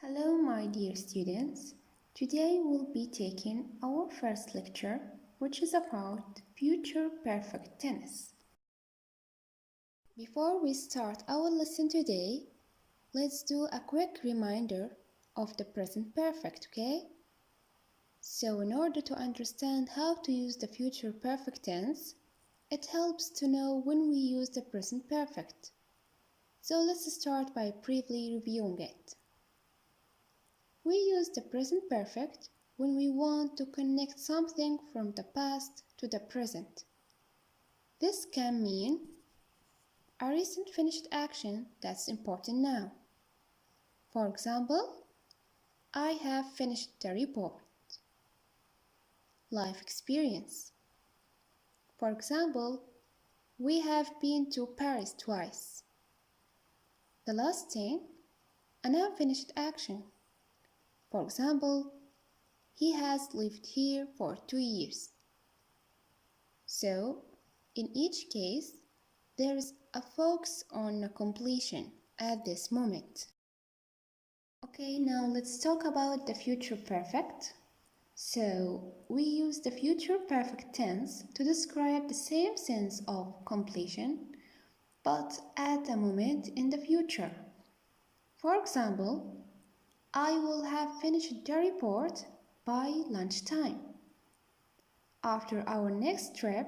Hello, my dear students. Today we'll be taking our first lecture, which is about future perfect tense. Before we start our lesson today, let's do a quick reminder of the present perfect, okay? So in order to understand how to use the future perfect tense, it helps to know when we use the present perfect. So let's start by briefly reviewing it. We use the present perfect when we want to connect something from the past to the present. This can mean a recent finished action that's important now. For example, I have finished the report. Life experience. For example, we have been to Paris twice. The last thing, a now finished action. For example, he has lived here for 2 years. So, in each case, there is a focus on a completion at this moment. Okay, now let's talk about the future perfect. So, we use the future perfect tense to describe the same sense of completion, but at a moment in the future. For example, I will have finished the report by lunchtime. After our next trip,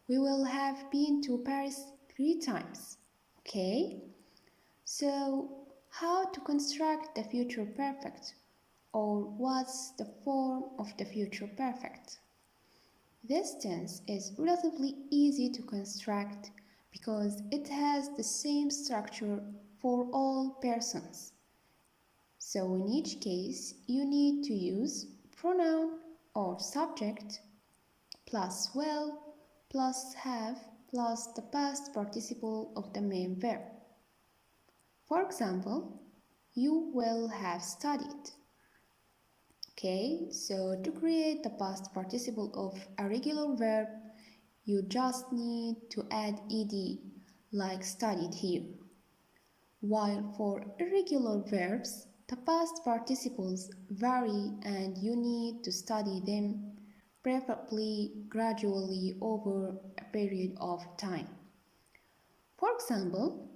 we will have been to Paris 3 times. Okay? So, how to construct the future perfect? Or what's the form of the future perfect? This tense is relatively easy to construct because it has the same structure for all persons. So in each case, you need to use pronoun or subject plus will plus have plus the past participle of the main verb. For example, you will have studied. Okay, so to create the past participle of a regular verb, you just need to add ed, like studied here. While for irregular verbs, the past participles vary and you need to study them, preferably gradually over a period of time. For example,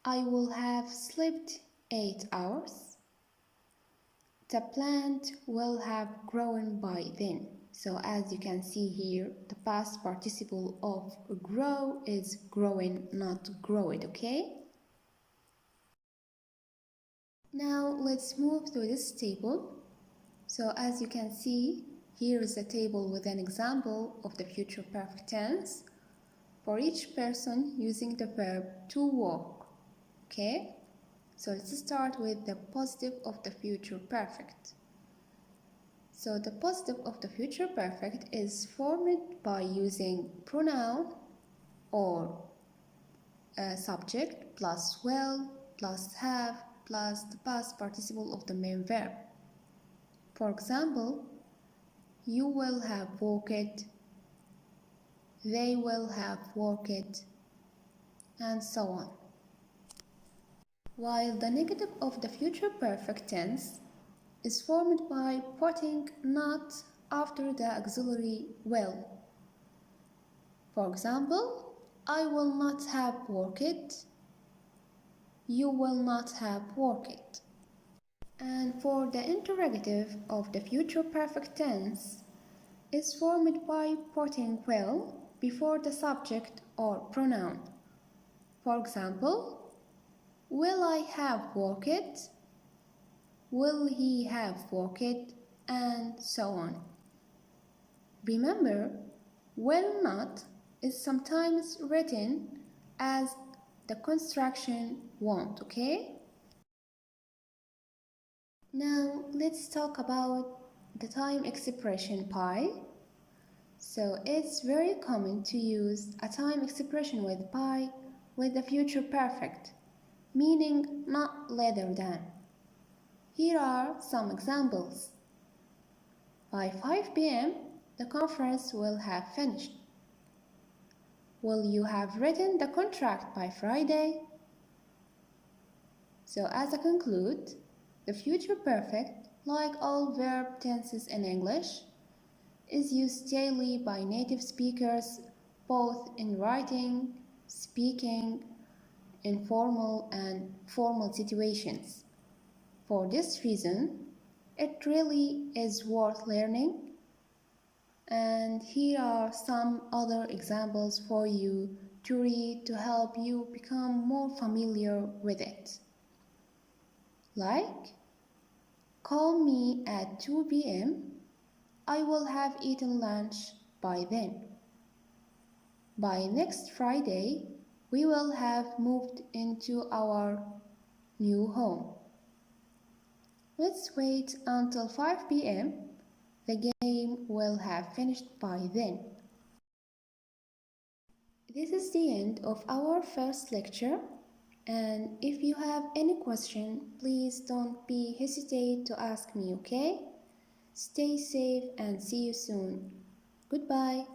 I will have slept 8 hours. The plant will have grown by then. So as you can see here, the past participle of grow is growing, not growed, okay? Now let's move to this table. So as you can see, here is a table with an example of the future perfect tense for each person using the verb to walk. Okay? So let's start with the positive of the future perfect. So the positive of the future perfect is formed by using pronoun or subject plus will plus have plus the past participle of the main verb. For example, you will have walked, they will have walked, and so on. While the negative of the future perfect tense is formed by putting not after the auxiliary will. For example, I will not have worked, you will not have worked. And for the interrogative of the future perfect tense is formed by putting will before the subject or pronoun. For example, will I have worked? Will he have worked? And so on. Remember, will not is sometimes written as the construction won't, okay? Now let's talk about the time expression pi. So it's very common to use a time expression with pi with the future perfect, meaning not later than. Here are some examples. By 5 p.m., the conference will have finished. Will you have written the contract by Friday? So as a conclude, The future perfect, like all verb tenses in English, is used daily by native speakers both in writing, speaking, informal and formal situations. For this reason, it really is worth learning. And here are some other examples for you to read to help you become more familiar with it. Like, call me at 2 p.m. I will have eaten lunch by then. By next Friday, we will have moved into our new home. Let's wait until 5 p.m. The game will have finished by then. This is the end of our first lecture, and if you have any question, please don't be hesitate to ask me, okay? Stay safe and see you soon. Goodbye.